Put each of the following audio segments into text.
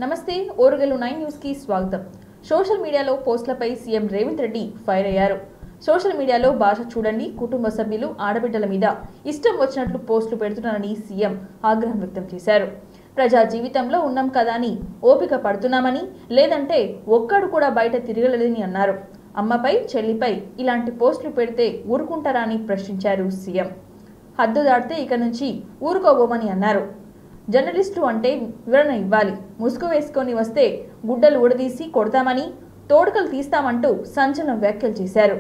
నమస్తే ఓరుగల్లు 9 న్యూస్ కి స్వాగతం. సోషల్ మీడియాలో పోస్టులపై సీఎం రేవంత్ రెడ్డి ఫైర్ అయ్యారు. సోషల్ మీడియాలో భాష చూడండి, కుటుంబ సభ్యులు ఆడబిడ్డల మీద ఇష్టం వచ్చినట్లు పోస్టులు పెడుతున్నారని సీఎం ఆగ్రహం వ్యక్తం చేశారు. ప్రజా జీవితంలో ఉన్నాం కదా అని ఓపిక పడుతున్నామని, లేదంటే ఒక్కడు కూడా బయట తిరగలేదని అన్నారు. అమ్మపై చెల్లిపై ఇలాంటి పోస్టులు పెడితే ఊరుకుంటారా అని ప్రశ్నించారు సీఎం. హద్దు దాటితే ఇక నుంచి ఊరుకోబోమని అన్నారు. జర్నలిస్టులు అంటే వివరణ ఇవ్వాలి, ముసుగు వేసుకొని వస్తే గుడ్డలు ఊడదీసి కొడతామని, తోడుకలు తీస్తామంటూ సంచలన వ్యాఖ్యలు చేశారు.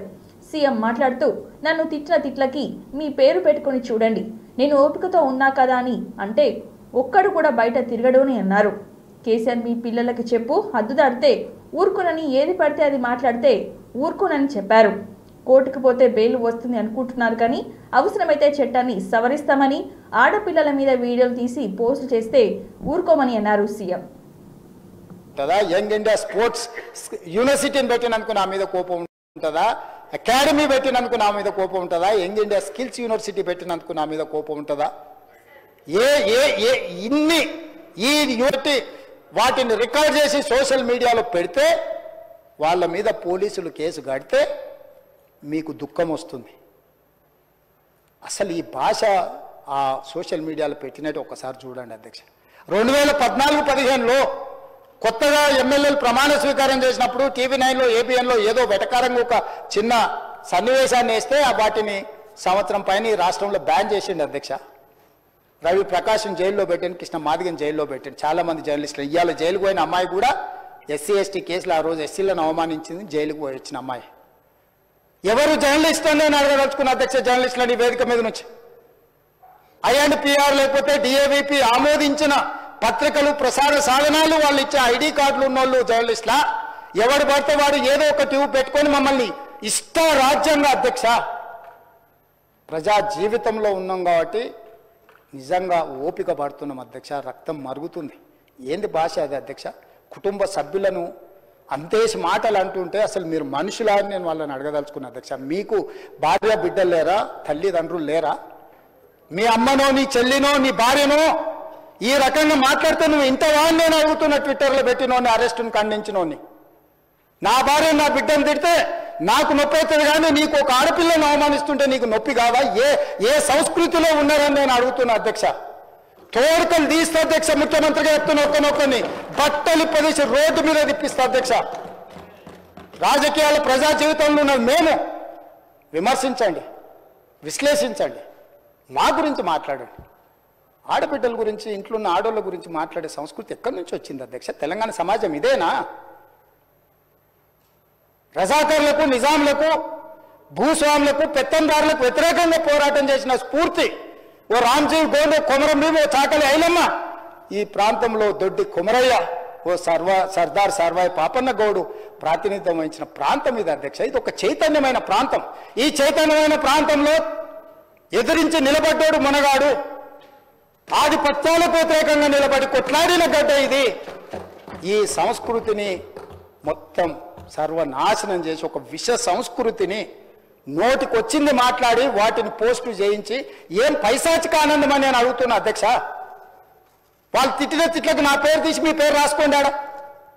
సీఎం మాట్లాడుతూ, నన్ను తిట్టిన తిట్లకి మీ పేరు పెట్టుకుని చూడండి, నేను ఓపికతో ఉన్నా కదా అని అంటే ఒక్కడు కూడా బయట తిరగడు అని అన్నారు. కేసీఆర్ మీ పిల్లలకి చెప్పు, హద్దు దాటితే ఊరుకునని, ఏది పడితే అది మాట్లాడితే ఊరుకునని చెప్పారు. కోర్టుకు పోతే బెయిల్ వస్తుంది అనుకుంటున్నారు కానీ అవసరమైతే చట్టాన్ని సవరిస్తామని, ఆడపిల్లల మీద వీడియోలు తీసి పోస్టు చేస్తే ఊరుకోమని అన్నారు సీఎం. యంగ్ ఇండియా స్పోర్ట్స్ యూనివర్సిటీని పెట్టినందుకు నా మీద కోపం ఉంటుందా? అకాడమీ పెట్టినందుకు నా మీద కోపం ఉంటుందా? యంగ్ ఇండియా స్కిల్స్ యూనివర్సిటీ పెట్టినందుకు నా మీద కోపం ఉంటుందా? ఇన్ని ఈ యూనివర్సిటీ వాటిని రికార్డ్ చేసి సోషల్ మీడియాలో పెడితే, వాళ్ళ మీద పోలీసులు కేసు కడితే మీకు దుఃఖం వస్తుంది. అసలు ఈ భాష ఆ సోషల్ మీడియాలో పెట్టినట్టు ఒకసారి చూడండి అధ్యక్ష. 2014-15లో కొత్తగా ఎమ్మెల్యేలు ప్రమాణ స్వీకారం చేసినప్పుడు TV9లో ABNలో ఏదో వెటకారంగా ఒక చిన్న సన్నివేశాన్ని వేస్తే వాటిని సంవత్సరం పైన ఈ రాష్ట్రంలో బ్యాన్ చేసిండు అధ్యక్ష. రవి ప్రకాశం జైల్లో పెట్టాను, కృష్ణ మాదిగన్ జైల్లో పెట్టాను, చాలామంది జర్నలిస్టులు. ఇవాళ జైలుకు పోయిన అమ్మాయి కూడా SC/ST కేసులు ఆ రోజు ఎస్సీలను అవమానించింది, జైలుకు పోయి వచ్చిన అమ్మాయి. ఎవరు జర్నలిస్ట్ అని నేను అడగదలుచుకున్న అధ్యక్ష, జర్నలిస్టులని వేదిక మీద నుంచి INPR లేకపోతే DAVP ఆమోదించిన పత్రికలు, ప్రసార సాధనాలు, వాళ్ళు ఇచ్చే ID కార్డులు ఉన్నోళ్ళు జర్నలిస్టులా? ఎవడు పడితే వాడు ఏదో ఒక ట్యూబ్ పెట్టుకొని మమ్మల్ని ఇష్ట రాజ్యంగా అధ్యక్ష. ప్రజా జీవితంలో ఉన్నాం కాబట్టి నిజంగా ఓపిక పడుతున్నాం అధ్యక్ష. రక్తం మరుగుతుంది. ఏంది భాష అది అధ్యక్ష? కుటుంబ సభ్యులను అంతేసి మాటలు అంటుంటే అసలు మీరు మనుషులా అని నేను వాళ్ళని అడగదలుచుకున్నా అధ్యక్ష. మీకు భార్య బిడ్డలు లేరా? తల్లిదండ్రులు లేరా? మీ అమ్మనో, నీ చెల్లినో, నీ భార్యనో ఈ రకంగా మాట్లాడితే నువ్వు ఇంతవా అని నేను అడుగుతున్నా. ట్విట్టర్లో పెట్టినోని, అరెస్టును ఖండించినోని. నా భార్య నా బిడ్డను తిడితే నాకు నొప్పి అవుతుంది, కానీ నీకు ఒక ఆడపిల్లను అవమానిస్తుంటే నీకు నొప్పి కావా? ఏ సంస్కృతిలో ఉన్నారని నేను అడుగుతున్నా అధ్యక్ష. తోడుకలు తీస్తా అధ్యక్ష. ముఖ్యమంత్రిగా చెప్తున్న ఒక్కనొక్కని బట్టలు పదేసి రోడ్డు మీద తిప్పిస్తా అధ్యక్ష. రాజకీయాలు ప్రజా జీవితంలో ఉన్నది మేము. విమర్శించండి, విశ్లేషించండి, మా గురించి మాట్లాడండి. ఆడబిడ్డల గురించి, ఇంట్లో ఉన్న ఆడోళ్ళ గురించి మాట్లాడే సంస్కృతి ఎక్కడి నుంచి వచ్చింది అధ్యక్ష? తెలంగాణ సమాజం ఇదేనా? రజాకర్లకు, నిజాంలకు, భూస్వాములకు, పెత్తందారులకు వ్యతిరేకంగా పోరాటం చేసిన స్ఫూర్తి ఓ రామ్జీవ్ గోండే, కొమరం భీమ్, ఓ చాకలి ఐలమ్మ, ఈ ప్రాంతంలో దొడ్డి కొమరయ్య, ఓ సర్దార్ సర్వాయి పాపన్న గౌడు ప్రాతినిధ్యం వహించిన ప్రాంతం ఇది అధ్యక్ష. ఇది ఒక చైతన్యమైన ప్రాంతం. ఈ చైతన్యమైన ప్రాంతంలో ఎదిరించి నిలబడ్డాడు మునగాడు. ఆధిపత్యాలకు వ్యతిరేకంగా నిలబడి కొట్లాడిన గడ్డ ఇది. ఈ సంస్కృతిని మొత్తం సర్వనాశనం చేసి ఒక విష సంస్కృతిని నోటికొచ్చింది మాట్లాడి వాటిని పోస్టు చేయించి ఏం పైశాచిక ఆనందం అని నేను అడుగుతున్నా అధ్యక్ష. వాళ్ళు తిట్టిన తిట్లకు నా పేరు తీసి మీ పేరు రాసుకోండి. ఆడ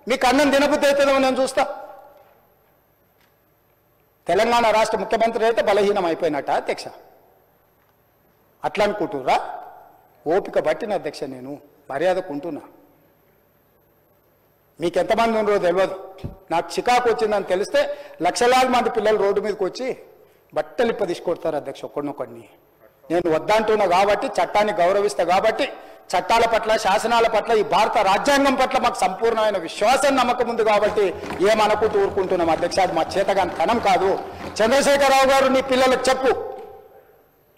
మీకు అన్నం తినబుద్ధి అవుతుందో నేను చూస్తా. తెలంగాణ రాష్ట్ర ముఖ్యమంత్రి అయితే బలహీనం అయిపోయినట్ట అధ్యక్ష? అట్లా అనుకుంటుర్రా? ఓపిక పట్టిన అధ్యక్ష, నేను మర్యాదకుంటున్నా. మీకు ఎంతమంది ఉన్నారో తెలియదు. నాకు చికాకు వచ్చిందని తెలిస్తే లక్షలాది మంది పిల్లలు రోడ్డు మీదకి వచ్చి బట్టలు తీసుకొడతారు అధ్యక్ష ఒక్కడినొక్కడిని. నేను వద్దంటున్నా కాబట్టి, చట్టాన్ని గౌరవిస్తా కాబట్టి, చట్టాల పట్ల, శాసనాల పట్ల, ఈ భారత రాజ్యాంగం పట్ల మాకు సంపూర్ణమైన విశ్వాసం, నమ్మకం ఉంది కాబట్టి ఏమనుకుంటూ ఊరుకుంటున్నాం అధ్యక్ష. అది మా చేతగాని తనం కాదు. చంద్రశేఖరరావు గారు నీ పిల్లలకు చెప్పు,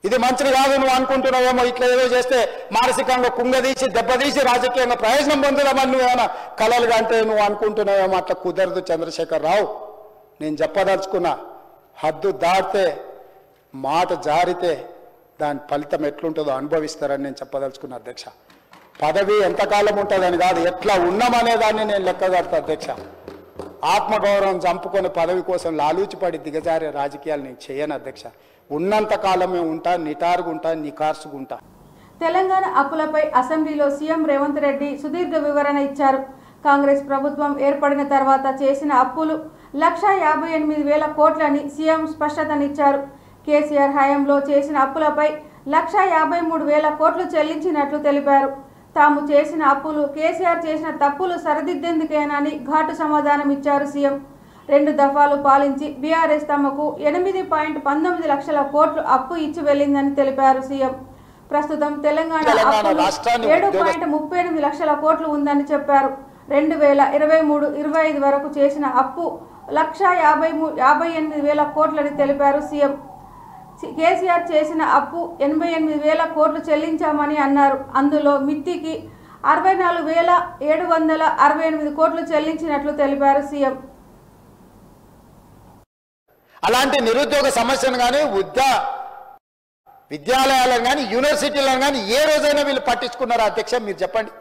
ఇది మంచిది కాదు, నువ్వు అనుకుంటున్నావేమో ఇట్లా ఏదో చేస్తే మానసికంగా కుంగదీసి దెబ్బతీసి రాజకీయంగా ప్రయోజనం పొందుదామని నువ్వేమైనా కలలుగా అంటే నువ్వు అనుకుంటున్నావేమో. అట్లా కుదరదు చంద్రశేఖరరావు. నేను చెప్పదలుచుకున్నా, హద్దు దాటితే, మాట జారితే దాని ఫలితం ఎట్లుంటుందో అనుభవిస్తారని నేను చెప్పదలుచుకున్నా అధ్యక్ష. పదవి ఎంతకాలం ఉంటుందని కాదు, ఎట్లా ఉన్నామనే దాన్ని నేను లెక్కగడతా అధ్యక్ష. ఆత్మగౌరవం చంపుకొని పదవి కోసం లాలూచిపడి దిగజారే రాజకీయాలు నేను చేయను అధ్యక్ష. ఉన్నంత కాలమే ఉంటా, నిటారుగుంటా, నికార్సుగుంటా. తెలంగాణ హక్కులపై అసెంబ్లీలో సీఎం రేవంత్ రెడ్డి సుదీర్ఘ వివరణ ఇచ్చారు. కాంగ్రెస్ ప్రభుత్వం ఏర్పడిన తర్వాత చేసిన అప్పులు 1,58,000 కోట్లని సీఎం స్పష్టతనిచ్చారు. కేసీఆర్ హయాంలో చేసిన అప్పులపై 1,53,000 కోట్లు చెల్లించినట్లు తెలిపారు. తాము చేసిన అప్పులు కేసీఆర్ చేసిన తప్పులు సరిదిద్దేందుకేనని ఘాటు సమాధానం ఇచ్చారు సీఎం. 2 దఫాలు పాలించి బీఆర్ఎస్ తమకు 8.19 లక్షల కోట్లు అప్పు ఇచ్చి వెళ్ళిందని తెలిపారు సీఎం. ప్రస్తుతం తెలంగాణ అప్పులు 7.38 లక్షల కోట్లు ఉందని చెప్పారు. 2023-25 వరకు చేసిన అప్పు 1,58,000 కోట్లని తెలిపారు సీఎం. కేసీఆర్ చేసిన అప్పు 88,000 కోట్లు చెల్లించామని అన్నారు. అందులో మిత్తికి 64,768 కోట్లు చెల్లించినట్లు తెలిపారు సీఎం. అలాంటి నిరుద్యోగ సమస్యను కానీ విద్యాలయాలను కానీ యూనివర్సిటీలను కానీ ఏ రోజైనా వీళ్ళు పట్టించుకున్నారా అధ్యక్ష? మీరు చెప్పండి.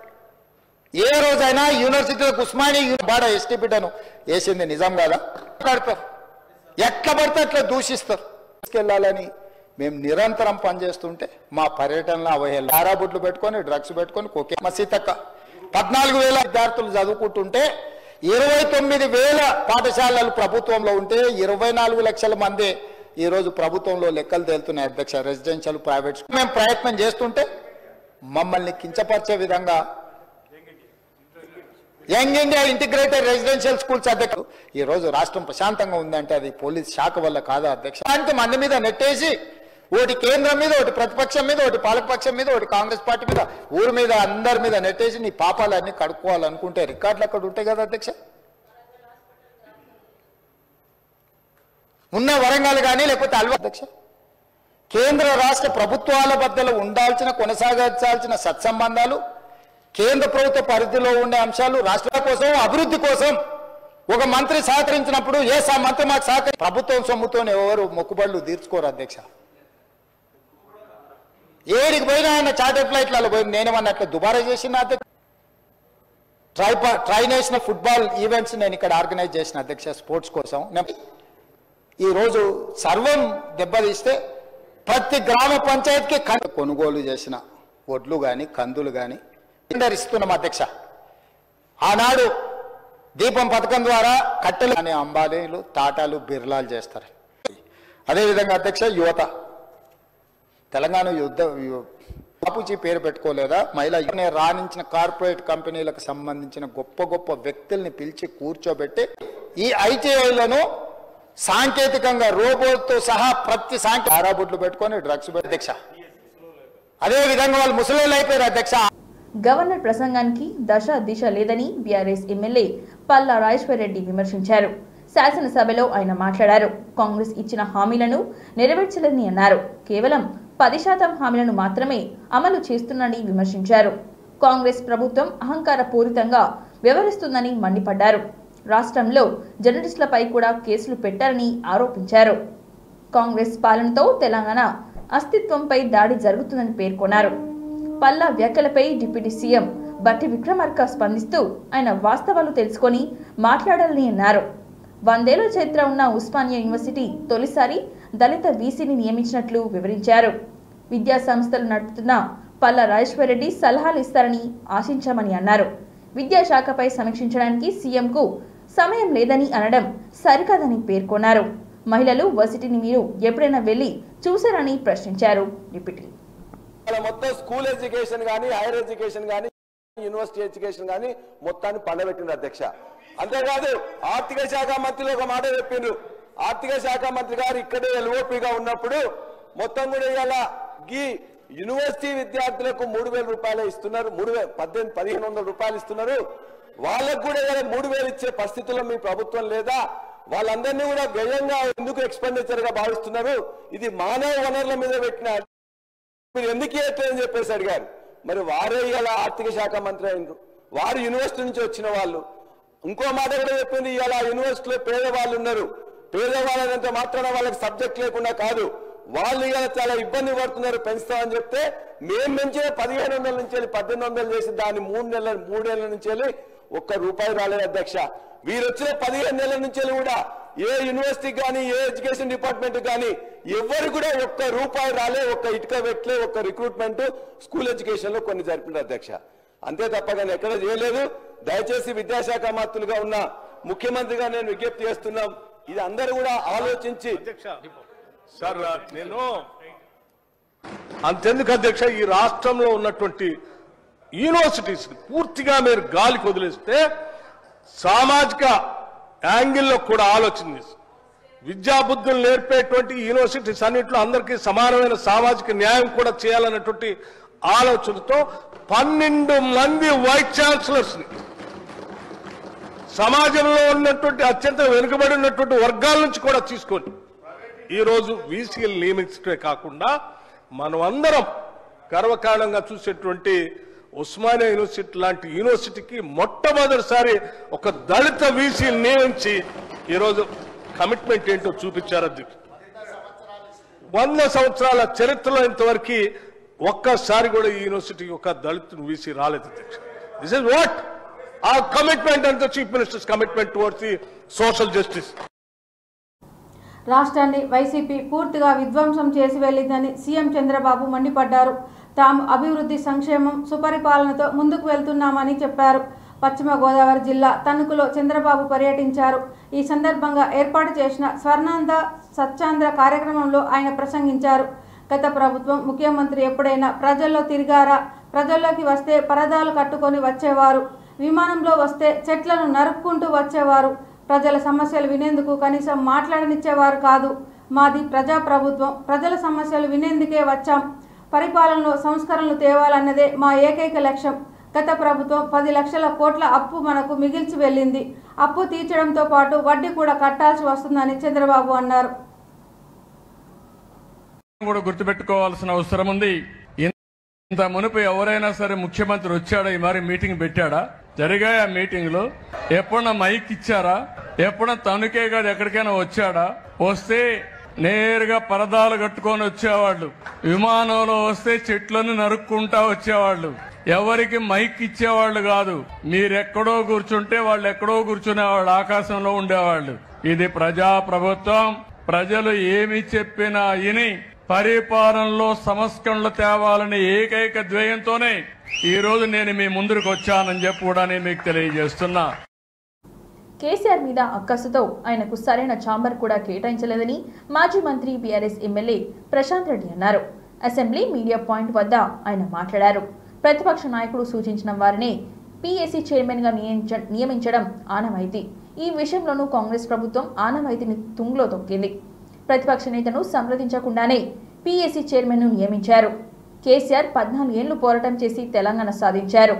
ఏ రోజైనా యూనివర్సిటీలకు ఉస్మానియా బాడ ఎస్టీ బిడ్డను వేసింది నిజం కాదా? కడతారు, ఎట్లా పడితే అట్లా దూషిస్తారు. తీసుకెళ్లాలని మేము నిరంతరం పనిచేస్తుంటే మా పర్యటనలో అవహేళన, ఆరాబుట్లు పెట్టుకొని డ్రగ్స్ పెట్టుకొని కోకే మా సీతక్క 14,000 విద్యార్థులు చదువుకుంటుంటే 29,000 పాఠశాలలు ప్రభుత్వంలో ఉంటే 24 లక్షల మంది ఈరోజు ప్రభుత్వంలో లెక్కలు తేలుతున్నాయి అధ్యక్ష. రెసిడెన్షియల్ ప్రైవేట్ మేము ప్రయత్నం చేస్తుంటే మమ్మల్ని కించపరిచే విధంగా young India integrated residential schools అధ్యక్షుడు ఈరోజు రాష్ట్రం ప్రశాంతంగా ఉందంటే అది పోలీస్ శాఖ వల్ల కాదా అధ్యక్ష? అంటే మంది మీద నెట్టేసి ఒకటి కేంద్రం మీద, ఒకటి ప్రతిపక్షం మీద, ఒకటి పాలకపక్షం మీద, ఒకటి కాంగ్రెస్ పార్టీ మీద, ఊరి మీద, అందరి మీద నెట్టేసి నీ పాపాలన్నీ కడుక్కోవాలనుకుంటే రికార్డులు అక్కడ ఉంటాయి కదా అధ్యక్ష. ఉన్న వరంగల్ కానీ లేకపోతే అల్వా అధ్యక్ష, కేంద్ర రాష్ట్ర ప్రభుత్వాల మధ్యలో ఉండాల్సిన కొనసాగించాల్సిన సత్సంబంధాలు, కేంద్ర ప్రభుత్వ పరిధిలో ఉండే అంశాలు రాష్ట్రాల కోసం అభివృద్ధి కోసం ఒక మంత్రి సహకరించినప్పుడు ఆ మంత్రి మాకు ప్రభుత్వం సొమ్ముతో ఎవరు మొక్కుబడులు తీర్చుకోరు అధ్యక్ష. ఏడికి పోయినా ఆయన చార్టర్ ఫ్లైట్లలో పోయింది. నేనేమన్నట్లు దుబారా చేసిన అధ్యక్ష. ట్రై నేషనల్ ఫుట్బాల్ ఈవెంట్స్ నేను ఇక్కడ ఆర్గనైజ్ చేసిన అధ్యక్ష స్పోర్ట్స్ కోసం. ఈరోజు సర్వం దెబ్బతీస్తే ప్రతి గ్రామ పంచాయతీకి కొనుగోలు చేసిన వడ్లు కానీ కందులు కానీ ఇస్తున్నాం అధ్యక్ష. ఆనాడు దీపం పథకం ద్వారా కట్టెలు అనే అంబానీలు, టాటాలు, బిర్లాలు చేస్తారు. అదేవిధంగా అధ్యక్ష యువత తెలంగాణ బాపూజీ పేరు పెట్టుకోలేదా? మహిళా రాణించిన కార్పొరేట్ కంపెనీలకు సంబంధించిన గొప్ప గొప్ప వ్యక్తుల్ని పిలిచి కూర్చోబెట్టి ఈ ఐటీఐలను సాంకేతికంగా రోబోట్తో సహా ప్రతి ఆరాబుట్లు పెట్టుకొని డ్రగ్స్ అధ్యక్ష. అదే విధంగా వాళ్ళు ముసలోళ్ళు అయిపోయారు అధ్యక్ష. గవర్నర్ ప్రసంగానికి దశ దిశ లేదని బీఆర్ఎస్ ఎమ్మెల్యే పల్లా రాజేశ్వరరెడ్డి విమర్శించారు. శాసనసభలో ఆయన మాట్లాడారు. కాంగ్రెస్ ఇచ్చిన హామీలను నెరవేర్చలేదని అన్నారు. కేవలం 10% హామీలను మాత్రమే అమలు చేస్తుందని విమర్శించారు. కాంగ్రెస్ ప్రభుత్వం అహంకార పూరితంగా వ్యవహరిస్తుందని మండిపడ్డారు. రాష్ట్రంలో జర్నలిస్టులపై కూడా కేసులు పెట్టారని ఆరోపించారు. కాంగ్రెస్ పాలనతో తెలంగాణ అస్తిత్వంపై దాడి జరుగుతుందని పేర్కొన్నారు. పల్లా వ్యాఖ్యలపై డిప్యూటీ సీఎం బట్టి విక్రమార్క స్పందిస్తూ ఆయన వాస్తవాలు తెలుసుకొని మాట్లాడాలని అన్నారు. 100 ఏళ్ల చరిత్ర ఉన్న ఉస్మానియా యూనివర్సిటీ తొలిసారి దళిత వీసీని నియమించినట్లు వివరించారు. విద్యా సంస్థలు నడుపుతున్న పల్లా రాజేశ్వరరెడ్డి సలహాలు ఇస్తారని ఆశించామని అన్నారు. విద్యాశాఖపై సమీక్షించడానికి సీఎంకు సమయం లేదని అనడం సరికాదని పేర్కొన్నారు. మహిళలు వర్సిటీని మీరు ఎప్పుడైనా వెళ్లి చూశారని ప్రశ్నించారు. డిప్యూటీ మొత్తం స్కూల్ ఎడ్యుకేషన్ కానీ, హైయర్ ఎడ్యుకేషన్ కానీ, యూనివర్సిటీ ఎడ్యుకేషన్ కానీ మొత్తాన్ని పండబెట్టింది అధ్యక్ష. అంతేకాదు ఆర్థిక శాఖ మంత్రులు ఒక మాట చెప్పిండ్రు. ఆర్థిక శాఖ మంత్రి గారు ఇక్కడే ఎల్ఓపిగా ఉన్నప్పుడు మొత్తం కూడా ఇలా ఈ యూనివర్సిటీ విద్యార్థులకు 3,000 రూపాయలు ఇస్తున్నారు, 1,500 రూపాయలు ఇస్తున్నారు. వాళ్ళకు కూడా 3,000 ఇచ్చే పరిస్థితుల్లో మీ ప్రభుత్వం లేదా? వాళ్ళందరినీ కూడా వ్యయంగా ఎందుకు ఎక్స్పెండిచర్ గా భావిస్తున్నారు? ఇది మానవ వనరుల మీద పెట్టిన మీరు ఎందుకు ఇవ్వట్లేదని చెప్పేసి అడిగారు. మరి వారే ఇలా ఆర్థిక శాఖ మంత్రి అయినరు, వారు యూనివర్సిటీ నుంచి వచ్చిన వాళ్ళు. ఇంకో మాట కూడా చెప్పింది, ఇలా యూనివర్సిటీలో పేదవాళ్ళు ఉన్నారు, పేదవాళ్ళంత మాత్రాన వాళ్ళకి సబ్జెక్ట్ లేకుండా కాదు, వాళ్ళు ఇలా చాలా ఇబ్బంది పడుతున్నారు, పెంచుతామని చెప్తే మేము పెంచిన 1,500 నుంచి 1,800 చేసి దాన్ని 3 నెలల నుంచి ₹1 రాలేదు అధ్యక్ష. వీరు వచ్చిన 15 నెలల నుంచి కూడా ఏ యూనివర్సిటీకి కానీ, ఏ ఎడ్యుకేషన్ డిపార్ట్మెంట్ కానీ ఎవరు కూడా ₹1 రాలే, ఒక్క ఇటుక పెట్టలే, ఒక్క రిక్రూట్మెంట్ స్కూల్ ఎడ్యుకేషన్ లో కొన్ని జరిపినారు అధ్యక్ష. అంతే తప్ప కానీ ఎక్కడ చేయలేదు. దయచేసి విద్యాశాఖ మంత్రులుగా ఉన్న ముఖ్యమంత్రిగా నేను విజ్ఞప్తి చేస్తున్నాం, ఇది అందరూ కూడా ఆలోచించి. సార్ నేను అంతెందుకు అధ్యక్ష, ఈ రాష్ట్రంలో ఉన్నటువంటి యూనివర్సిటీస్ పూర్తిగా మీరు గాలికి వదిలేస్తే సామాజిక యాంగిల్లో కూడా ఆలోచన చేసి విద్యాబుద్ధులు నేర్పేటువంటి యూనివర్సిటీస్ అన్నింటిలో అందరికీ సమానమైన సామాజిక న్యాయం కూడా చేయాలన్నటువంటి ఆలోచనతో 12 మంది వైస్ ఛాన్సలర్స్ ని సమాజంలో ఉన్నటువంటి అత్యంత వెనుకబడి ఉన్నటువంటి వర్గాల నుంచి కూడా తీసుకొని ఈరోజు వీసీలు నియమించడమే కాకుండా మనం అందరం గర్వకారణంగా చూసేటువంటి ఉస్మానియా యూనివర్సిటీ లాంటి యూనివర్సిటీకి మొట్టమొదటిసారి ఒక దళిత వీసీలు నియమించి ఈరోజు కమిట్మెంట్ ఏంటో చూపించారు అధ్యక్షుడు. 100 సంవత్సరాల చరిత్రలో ఇంతవరకు ఒక్కసారి కూడా ఈ యూనివర్సిటీకి ఒక దళిత వీసీ రాలేదు అధ్యక్షుడు. This is what our commitment and the Chief Minister's commitment towards the social justice. రాష్ట్రాన్ని వైసీపీ పూర్తిగా విధ్వంసం చేసి వెళ్ళిందని సీఎం చంద్రబాబు మండిపడ్డారు. తాము అభివృద్ధి, సంక్షేమం, సుపరిపాలనతో ముందుకు వెళ్తున్నామని చెప్పారు. పశ్చిమ గోదావరి జిల్లా తణుకులో చంద్రబాబు పర్యటించారు. ఈ సందర్భంగా ఏర్పాటు చేసిన స్వర్ణాంధ్ర స్వచ్ఛాంధ్ర కార్యక్రమంలో ఆయన ప్రసంగించారు. గత ప్రభుత్వం ముఖ్యమంత్రి ఎప్పుడైనా ప్రజల్లో తిరిగారా? ప్రజల్లోకి వస్తే పరదాలు కట్టుకొని వచ్చేవారు, విమానంలో వస్తే చెట్లను నరుక్కుంటూ వచ్చేవారు, ప్రజల సమస్యలు వినేందుకు కనీసం మాట్లాడనిచ్చేవారు కాదు. మాది ప్రజాప్రభుత్వం, ప్రజల సమస్యలు వినేందుకే వచ్చాం. పరిపాలనలో సంస్కరణలు తేవాలన్నదే మా ఏకైక లక్ష్యం. గత ప్రభుత్వం 10 లక్షల కోట్ల అప్పు మనకు మిగిల్చి వెళ్ళింది. అప్పు తీర్చడంతో పాటు వడ్డీ కూడా కట్టాల్సి వస్తుందని చంద్రబాబు అన్నారు. కూడా గుర్తుపెట్టుకోవాల్సిన అవసరం ఉంది. ఇంత మునుపు ఎవరైనా సరే ముఖ్యమంత్రి వచ్చాడా, ఈ మరి మీటింగ్ పెట్టాడా? జరిగాయి ఆ మీటింగ్ లో ఎప్పుడన్నా మైక్ ఇచ్చారా? ఎప్పుడన్నా తణుకే గారు ఎక్కడికైనా వచ్చాడా? వస్తే నేరుగా పరదాలు కట్టుకొని వచ్చేవాళ్ళు, విమానంలో వస్తే చెట్లను నరుక్కుంటా వచ్చేవాళ్ళు, ఎవరికి మైక్ ఇచ్చేవాళ్ళు కాదు. మీరెక్కడో కూర్చుంటే వాళ్ళు ఎక్కడో కూర్చునేవాళ్ళు, ఆకాశంలో ఉండేవాళ్ళు. ఇది ప్రజా ప్రభుత్వం. ప్రజలు ఏమి చెప్పినా విని పరిపాలనలో సంస్కరణలు తేవాలని ఏకైక ధ్యేయంతోనే ఈ రోజు నేను మీ ముందుకు వచ్చానని చెప్పి కూడా నేను మీకు తెలియజేస్తున్నా. కేసీఆర్ మీద అక్కసుతో ఆయనకు సరైన ఛాంబర్ కూడా కేటాయించలేదని మాజీ మంత్రి బీఆర్ఎస్ ఎమ్మెల్యే ప్రశాంత్ రెడ్డి అన్నారు. అసెంబ్లీ మీడియా పాయింట్ వద్ద ఆయన మాట్లాడారు. ప్రతిపక్ష నాయకుడు సూచించిన వారిని పీఏసీ చైర్మన్ గా నియమించడం ఆనవాయితీ. ఈ విషయంలోనూ కాంగ్రెస్ ప్రభుత్వం ఆనవాయితీని తుంగలో తొక్కింది. ప్రతిపక్ష నేతను సంప్రదించకుండానే పీఏసీ చైర్మన్ ను నియమించారు. కేసీఆర్ 14 ఏళ్లు పోరాటం చేసి తెలంగాణ సాధించారు.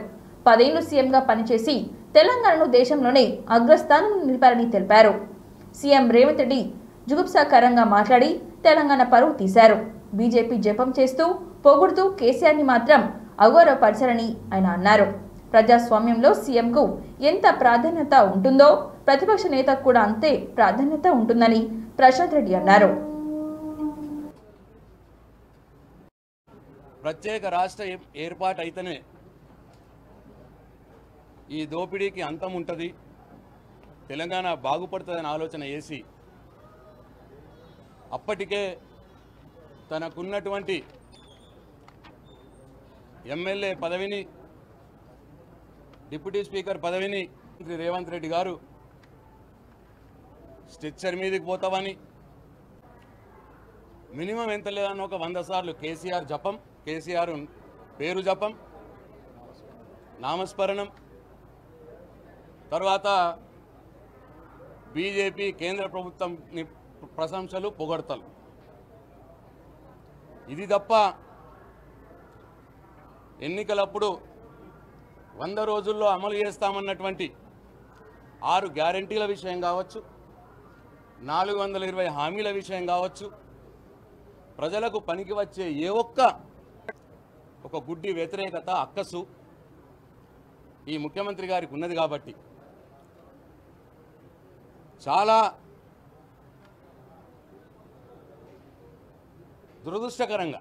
10 ఏళ్లు సీఎంగా పనిచేసి తెలంగాణను దేశంలోనే అగ్రస్థానం నిలిపారని తెలిపారు. సీఎం రేవంత్ రెడ్డి జుగుప్సాకరంగా మాట్లాడి తెలంగాణ పరువు తీశారు. బీజేపీ జపం చేస్తూ పొగుడుతూ కేసీఆర్ ని మాత్రం అగౌరవపరిచారని ఆయన అన్నారు. ప్రజాస్వామ్యంలో సీఎంకు ఎంత ప్రాధాన్యత ఉంటుందో ప్రతిపక్ష నేతకు కూడా అంతే ప్రాధాన్యత ఉంటుందని ప్రశాంత్ రెడ్డి అన్నారు. ప్రత్యేక రాష్ట్ర ఏర్పాటు అయితేనే ఈ దోపిడీకి అంతం ఉంటుంది, తెలంగాణ బాగుపడుతుందని ఆలోచన చేసి అప్పటికే తనకున్నటువంటి ఎమ్మెల్యే పదవిని, డిప్యూటీ స్పీకర్ పదవిని మంత్రి రేవంత్ రెడ్డి గారు స్ట్రెచ్చర్ మీదకి పోతామని మినిమం ఎంత లేదన్న ఒక 100 సార్లు కేసీఆర్ జపం, కేసీఆర్ పేరు జపం, నామస్మరణం, తర్వాత బీజేపీ కేంద్ర ప్రభుత్వం ప్రశంసలు, పొగడతలు. ఇది తప్ప ఎన్నికలప్పుడు 100 రోజుల్లో అమలు చేస్తామన్నటువంటి 6 గ్యారంటీల విషయం కావచ్చు, 420 హామీల విషయం కావచ్చు, ప్రజలకు పనికి వచ్చే ఏ ఒక గుడ్డి వ్యతిరేకత, అక్కసు ఈ ముఖ్యమంత్రి గారికి ఉన్నది. కాబట్టి చాలా దురదృష్టకరంగా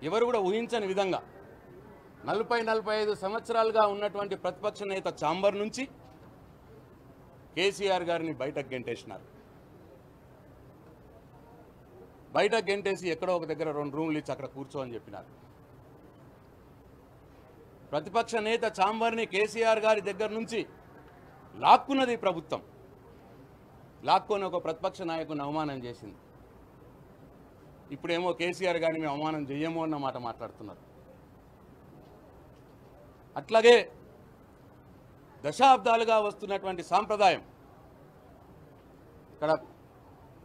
ఎవరు కూడా ఊహించని విధంగా 40-45 సంవత్సరాలుగా ఉన్నటువంటి ప్రతిపక్ష నేత ఛాంబర్ నుంచి కేసీఆర్ గారిని బయటకు గెంటేసినారు. బయటకు గెంటేసి ఎక్కడో ఒక దగ్గర 2 రూమ్లు ఇచ్చి అక్కడ కూర్చో అని చెప్పినారు. ప్రతిపక్ష నేత చాంబర్ని కేసీఆర్ గారి దగ్గర నుంచి లాక్కున్నది ప్రభుత్వం. లాక్కొని ఒక ప్రతిపక్ష నాయకుని అవమానం చేసింది. ఇప్పుడేమో కేసీఆర్ గారిని మేము అవమానం చెయ్యము అన్న మాట మాట్లాడుతున్నారు. అట్లాగే దశాబ్దాలుగా వస్తున్నటువంటి సాంప్రదాయం ఇక్కడ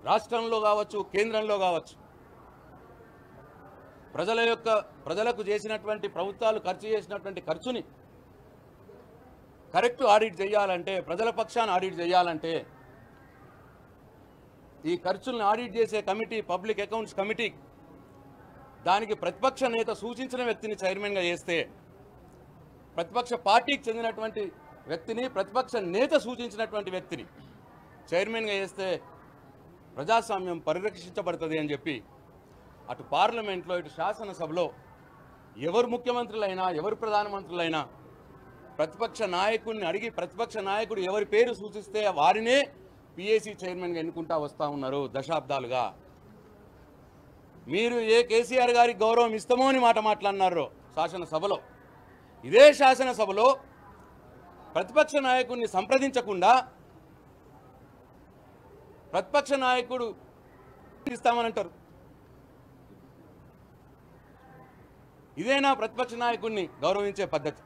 రాష్ట్రంలో కావచ్చు, కేంద్రంలో కావచ్చు, ప్రజలకు చేసినటువంటి ప్రభుత్వాలు ఖర్చు చేసినటువంటి ఖర్చుని కరెక్ట్ ఆడిట్ చేయాలంటే, ప్రజల పక్షాన ఆడిట్ చేయాలంటే ఈ ఖర్చులను ఆడిట్ చేసే కమిటీ, పబ్లిక్ అకౌంట్స్ కమిటీ, దానికి ప్రతిపక్ష నేత సూచించిన వ్యక్తిని చైర్మన్గా చేస్తే, ప్రతిపక్ష పార్టీకి చెందినటువంటి వ్యక్తిని ప్రతిపక్ష నేత సూచించినటువంటి వ్యక్తిని చైర్మన్గా చేస్తే ప్రజాస్వామ్యం పరిరక్షించబడుతుంది అని చెప్పి అటు పార్లమెంట్లో ఇటు శాసనసభలో ఎవరు ముఖ్యమంత్రులైనా ఎవరు ప్రధానమంత్రులైనా ప్రతిపక్ష నాయకుడిని అడిగి ప్రతిపక్ష నాయకుడు ఎవరి పేరు సూచిస్తే వారినే పిఏసీ చైర్మన్గా ఎన్నుకుంటా వస్తూ ఉన్నారు దశాబ్దాలుగా. మీరు ఏ కేసీఆర్ గారికి గౌరవం ఇస్తామో అని మాట మాట్లాడినారో శాసనసభలో, ఇదే శాసనసభలో ప్రతిపక్ష నాయకుడిని సంప్రదించకుండా ప్రతిపక్ష నాయకుడు ఇస్తామనంటారు. ఇదేనా ప్రతిపక్ష నాయకుడిని గౌరవించే పద్ధతి?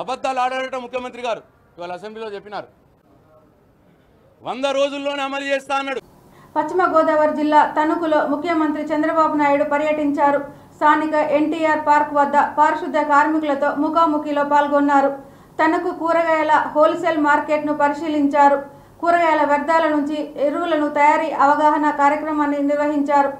అబద్ధాలు ఆడారట ముఖ్యమంత్రి గారు ఇవాళ అసెంబ్లీలో చెప్పినారు. 100 రోజుల్లోనే అమలు చేస్తా అన్నాడు. పశ్చిమ గోదావరి జిల్లా తణుకులో ముఖ్యమంత్రి చంద్రబాబు నాయుడు పర్యటించారు. స్థానిక ఎన్టీఆర్ పార్క్ వద్ద పారిశుద్ధ్య కార్మికులతో ముఖాముఖిలో పాల్గొన్నారు. తణుకు కూరగాయల హోల్సేల్ మార్కెట్ను పరిశీలించారు. కూరగాయల వ్యర్థాల నుంచి ఎరువులను తయారీ అవగాహన కార్యక్రమాన్ని నిర్వహించారు.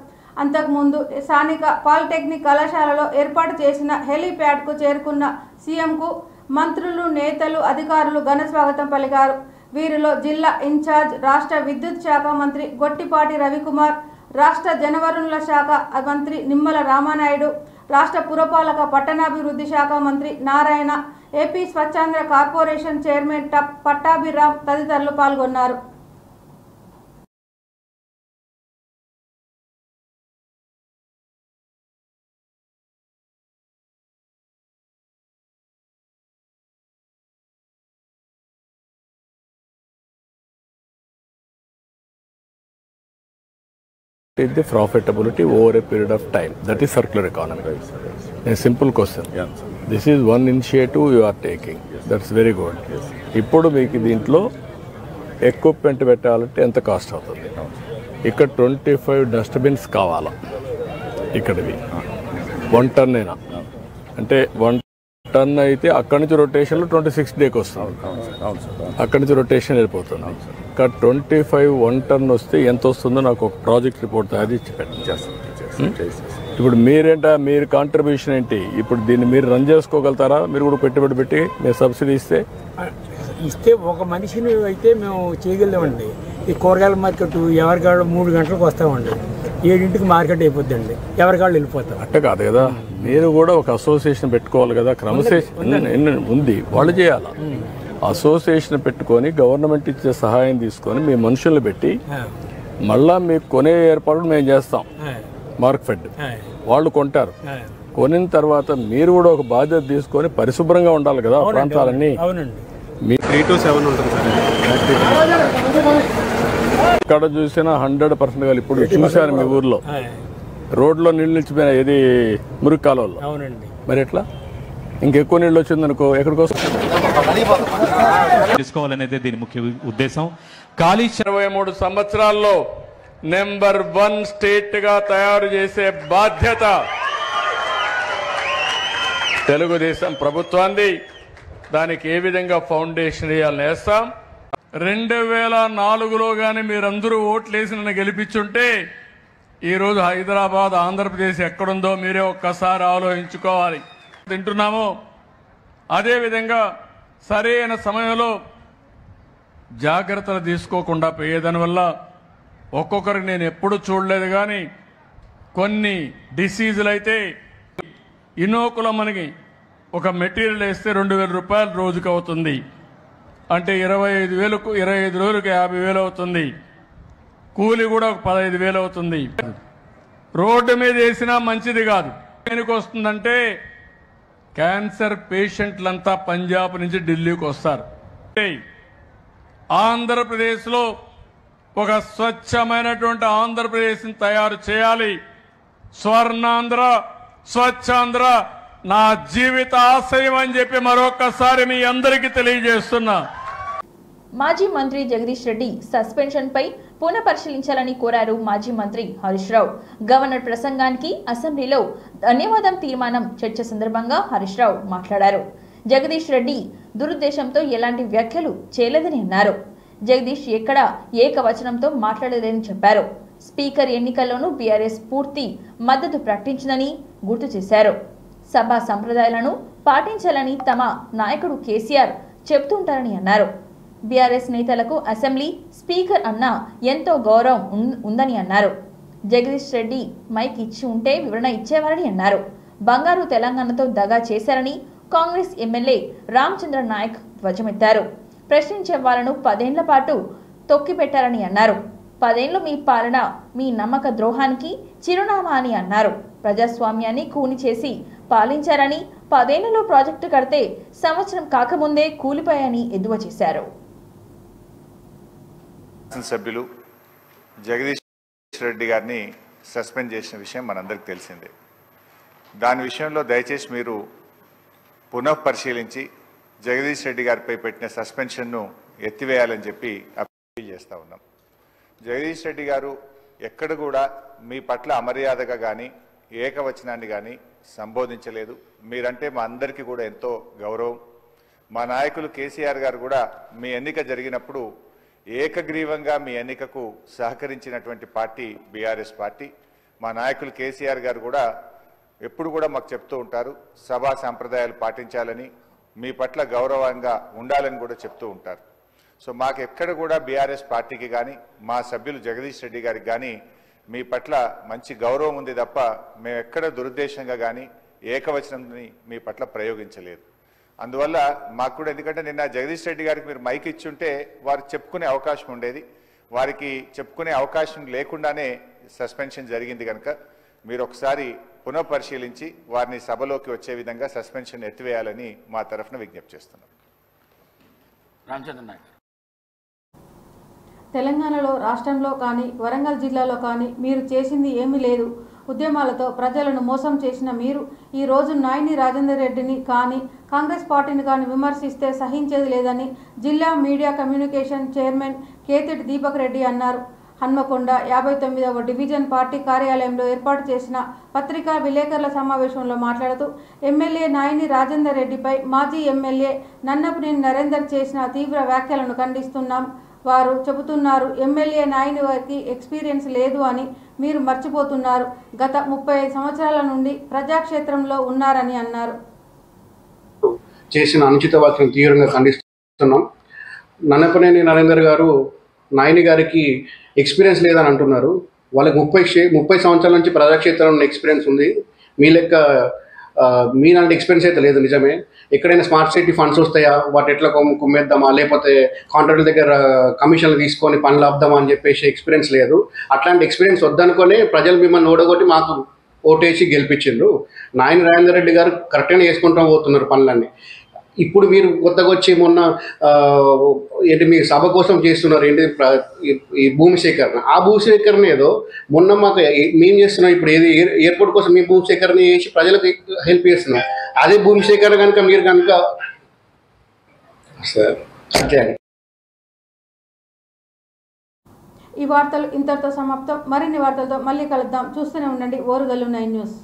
అంతకుముందు స్థానిక పాలిటెక్నిక్ కళాశాలలో ఏర్పాటు చేసిన హెలీప్యాడ్కు చేరుకున్న సీఎంకు మంత్రులు, నేతలు, అధికారులు ఘన స్వాగతం పలికారు. వీరిలో జిల్లా ఇన్ఛార్జ్ రాష్ట్ర విద్యుత్ శాఖ మంత్రి గొట్టిపాటి రవికుమార్, రాష్ట్ర జలవనరుల శాఖ మంత్రి నిమ్మల రామానాయుడు, రాష్ట్ర పురపాలక పట్టణాభివృద్ధి శాఖ మంత్రి Narayana, AP Swachhandhra corporation chairman Pattabhiram తదితరులు పాల్గొన్నారు. The profitability over a period of time. That is circular economy. A simple question. This is one initiative you are taking. That's very good. ఇప్పుడు మీకు దీంట్లో ఎక్విప్మెంట్ పెట్టాలంటే ఎంత కాస్ట్ అవుతుంది? ఇక్కడ 25 డస్ట్బిన్స్ కావాలా? ఇక్కడివి 1 ton అయినా అంటే 1 ton అయితే అక్కడి నుంచి రొటేషన్లో 26 డేకి వస్తుంది. అక్కడి నుంచి రొటేషన్ వెళ్ళిపోతుంది. ఇక్కడ 25 1 ton వస్తే ఎంత వస్తుందో నాకు ఒక ప్రాజెక్ట్ రిపోర్ట్ తయారు చేసి పెట్టండి. ఇప్పుడు మీరు కాంట్రిబ్యూషన్ ఏంటి? ఇప్పుడు దీన్ని మీరు రన్ చేసుకోగలుగుతారా? మీరు కూడా పెట్టుబడి పెట్టి మీరు సబ్సిడీ ఇస్తే ఒక మనిషిని అయితే మేము చేయగలమండి. ఈ కూరగాయల మార్కెట్ ఎవరికాళ్ళు 3 గంటలకు వస్తామండి, 7 మార్కెట్ అయిపోద్దండి, ఎవరికాళ్ళు వెళ్ళిపోతాం. అట్ట కాదు కదా, మీరు కూడా ఒక అసోసియేషన్ పెట్టుకోవాలి కదా. క్రమశిక్షణ ఉంది, వాళ్ళు చేయాలి. అసోసియేషన్ పెట్టుకొని గవర్నమెంట్ ఇచ్చే సహాయం తీసుకొని మీ మనుషులు పెట్టి మళ్ళా మీకు కొనే ఏర్పాట్లు మేము చేస్తాం. మార్కెట్ వాళ్ళు కొంటారు. కొనిన తర్వాత మీరు కూడా ఒక బాధ్యత తీసుకొని పరిశుభ్రంగా ఉండాలి కదా ప్రాంతాలన్నీ. ఇక్కడ చూసినా 100% కాదు. ఇప్పుడు చూశాను మీ ఊర్లో రోడ్లో నీళ్ళు నిలిచిపోయినా, ఏది మురికి కాలువలో. మరి ఎట్లా? ఇంకెక్కువ నీళ్ళు వచ్చిందనుకో ఎక్కడికోసం తీసుకోవాలనేది దీని ముఖ్య ఉద్దేశం. 23 సంవత్సరాల్లో నెంబర్ 1 స్టేట్ గా తయారు చేసే బాధ్యత తెలుగుదేశం ప్రభుత్వాన్ని. దానికి ఏ విధంగా ఫౌండేషన్ వేయాలని వేస్తాం. 2004లో కానీ మీరందరూ ఓట్లేసి నన్ను గెలిపించుంటే ఈరోజు హైదరాబాద్, ఆంధ్రప్రదేశ్ ఎక్కడుందో మీరే ఒక్కసారి ఆలోచించుకోవాలి. తింటున్నాము. అదేవిధంగా సరైన సమయంలో జాగ్రత్తలు తీసుకోకుండా పోయేదాని వల్ల ఒక్కొక్కరికి నేను ఎప్పుడు చూడలేదు కానీ కొన్ని డిసీజులు అయితే ఇనోకులం మనకి ఒక మెటీరియల్ వేస్తే 2000 రూపాయలు రోజుకు అవుతుంది. అంటే 25,000కు 25 రోజులకు 50,000 అవుతుంది. కూలి కూడా ఒక 15,000 అవుతుంది. రోడ్డు మీద వేసినా మంచిది కాదు. దేనికి వస్తుందంటే క్యాన్సర్ పేషెంట్లంతా పంజాబ్ నుంచి ఢిల్లీకి వస్తారు. ఆంధ్రప్రదేశ్లో ఒక స్వచ్ఛమైనటువంటి ఆంధ్రప్రదేశ్ని తయారు చేయాలి. స్వర్ణాంధ్ర, స్వచ్ఛాంధ్ర నా జీవిత ఆశయం అని చెప్పి మరొకసారి మీ అందరికీ తెలియజేస్తున్నా. మాజీ మంత్రి జగదీష్ రెడ్డి సస్పెన్షన్ పై పునఃపరిశీలించాలని కోరారు మాజీ మంత్రి హరీష్ రావు. గవర్నర్ ప్రసంగానికి అసెంబ్లీలో ధన్యవాదం తీర్మానం చర్చ సందర్భంగా హరీష్ రావు మాట్లాడారు. జగదీష్ రెడ్డి దురుద్దేశంతో ఎలాంటి వ్యాఖ్యలు చేయలేదని అన్నారు. జగదీష్ ఎక్కడ ఏకవచనంతో మాట్లాడలేదని చెప్పారు. స్పీకర్ ఎన్నికల్లోనూ బీఆర్ఎస్ పూర్తి మద్దతు ప్రకటించిందని గుర్తు చేశారు. సభా సంప్రదాయాలను పాటించాలని తమ నాయకుడు కేసీఆర్ చెబుతుంటారని అన్నారు. బీఆర్ఎస్ నేతలకు అసెంబ్లీ స్పీకర్ అన్న ఎంతో గౌరవం ఉందని అన్నారు. జగదీష్ రెడ్డి మైక్ ఇచ్చి ఉంటే వివరణ ఇచ్చేవారని అన్నారు. బంగారు తెలంగాణతో దగా చేశారని కాంగ్రెస్ ఎమ్మెల్యే రామచంద్ర నాయక్ ధ్వజమెత్తారు. ప్రశ్నించే వాళ్లను 10 ఏళ్ల పాటు తొక్కిపెట్టారని అన్నారు. 10 ఏళ్లు మీ పాలన మీ నమ్మక ద్రోహానికి చిరునామా అని అన్నారు. ప్రజాస్వామ్యాన్ని కూని చేసి పాలించారని 10 ఏళ్లలో ప్రాజెక్టు కడితే సంవత్సరం కాకముందే కూలిపోయాయని ఎద్దువ చేశారు. సభ్యులు జగదీష్ రెడ్డి గారిని సస్పెండ్ చేసిన విషయం మనందరికీ తెలిసిందే. దాని విషయంలో దయచేసి మీరు పునఃపరిశీలించి జగదీష్ రెడ్డి గారిపై పెట్టిన సస్పెన్షన్ను ఎత్తివేయాలని చెప్పి అప్పీల్ చేస్తూ ఉన్నాం. జగదీష్ రెడ్డి గారు ఎక్కడ కూడా మీ పట్ల అమర్యాదగా కానీ ఏకవచనాన్ని కానీ సంబోధించలేదు. మీరంటే మా అందరికీ కూడా ఎంతో గౌరవం. మా నాయకులు కేసీఆర్ గారు కూడా మీ ఎన్నిక జరిగినప్పుడు ఏకగ్రీవంగా మీ ఎన్నికకు సహకరించినటువంటి పార్టీ బీఆర్ఎస్ పార్టీ. మా నాయకులు కేసీఆర్ గారు కూడా ఎప్పుడు కూడా మాకు చెప్తూ ఉంటారు, సభా సాంప్రదాయాలు పాటించాలని, మీ పట్ల గౌరవంగా ఉండాలని కూడా చెప్తూ ఉంటారు. సో మాకు ఎక్కడ కూడా బీఆర్ఎస్ పార్టీకి కానీ మా సభ్యులు జగదీష్ రెడ్డి గారికి కానీ మీ పట్ల మంచి గౌరవం ఉంది తప్ప మేము ఎక్కడ దురుద్దేశంగా కానీ ఏకవచనాన్ని మీ పట్ల ప్రయోగించలేదు. అందువల్ల మాకు కూడా, ఎందుకంటే నిన్న జగదీష్ రెడ్డి గారికి మీరు మైక్ ఇచ్చుంటే వారు చెప్పుకునే అవకాశం ఉండేది. వారికి చెప్పుకునే అవకాశం లేకుండానే సస్పెన్షన్ జరిగింది కనుక మీరు ఒకసారి పునఃపరిశీలించి వారిని సభలోకి వచ్చే విధంగా సస్పెన్షన్ ఎత్తివేయాలని మా తరఫున విజ్ఞప్తి చేస్తున్నాం. రామచంద్ర నాయక్. తెలంగాణలో, రాష్ట్రంలో కానీ వరంగల్ జిల్లాలో కానీ మీరు చేసింది ఏమీ లేదు. ఉద్యమాలతో ప్రజలను మోసం చేసిన మీరు ఈరోజు నాయని రాజేందర్ రెడ్డిని కానీ కాంగ్రెస్ పార్టీని కానీ విమర్శిస్తే సహించేది లేదని జిల్లా media communication chairman Kethiti Deepak Reddy అన్నారు. హన్మకొండ 59వ డివిజన్ పార్టీ కార్యాలయంలో ఏర్పాటు చేసిన పత్రికా విలేకరుల సమావేశంలో మాట్లాడుతూ ఎమ్మెల్యే నాయని రాజేందర్ రెడ్డిపై మాజీ ఎమ్మెల్యే నన్నపనేని నరేందర్ చేసిన తీవ్ర వ్యాఖ్యలను ఖండిస్తున్నాం. వారు చెబుతున్నారు ఎమ్మెల్యే నాయని వారికి ఎక్స్పీరియన్స్ లేదు అని. మీరు మర్చిపోతున్నారు. గత 35 సంవత్సరాల నుండి ప్రజాక్షేత్రంలో ఉన్నారని అన్నారు. చేసిన అనుచిత వ్యాఖ్యలను తీవ్రంగా ఖండిస్తున్నాం. నన్నపనేని నరేందర్ గారు నాయని గారికి ఎక్స్పీరియన్స్ లేదని అంటున్నారు. వాళ్ళకి 30 సంవత్సరాల నుంచి ప్రజాక్షేత్రంలో ఎక్స్పీరియన్స్ ఉంది. మీ లెక్క మీలాంటి ఎక్స్పీరియన్స్ అయితే లేదు. నిజమే, ఎక్కడైనా స్మార్ట్ సిటీ ఫండ్స్ వస్తాయా, వాటి ఎట్లా కుమ్మేద్దామా, లేకపోతే కాంట్రాక్టర్ దగ్గర కమిషన్లు తీసుకొని పనులు ఆపుదామా అని చెప్పేసి ఎక్స్పీరియన్స్ లేదు. అట్లాంటి ఎక్స్పీరియన్స్ వద్దనుకొని ప్రజలు మిమ్మల్ని ఓడగొట్టి మాకు ఓటేసి గెలిపించిండ్రు. నాయని రాజేందర్ రెడ్డి గారు కరెక్ట్గానే చేసుకుంటూ పోతున్నారు పనులన్నీ. ఇప్పుడు మీరు కొత్తగా వచ్చి మొన్న ఏంటి మీ సభ కోసం చేస్తున్నారు ఏంటి ఈ భూమి సేకరణ. ఆ భూ సేకరణ ఏదో మొన్న మాకు మేము చేస్తున్నాం. ఇప్పుడు ఏది ఎయిర్పోర్ట్ కోసం మీ భూమి సేకరణ చేసి ప్రజలకు హెల్ప్ చేస్తున్నాం. అదే భూమి సేకరణ కనుక మీరు కనుక ఈ వార్తలు ఇంతటితో సమాప్తం. మరిన్ని వార్తలతో మళ్ళీ కలుద్దాం. చూస్తూనే ఉండండి ఓరుగల్లు 9 న్యూస్.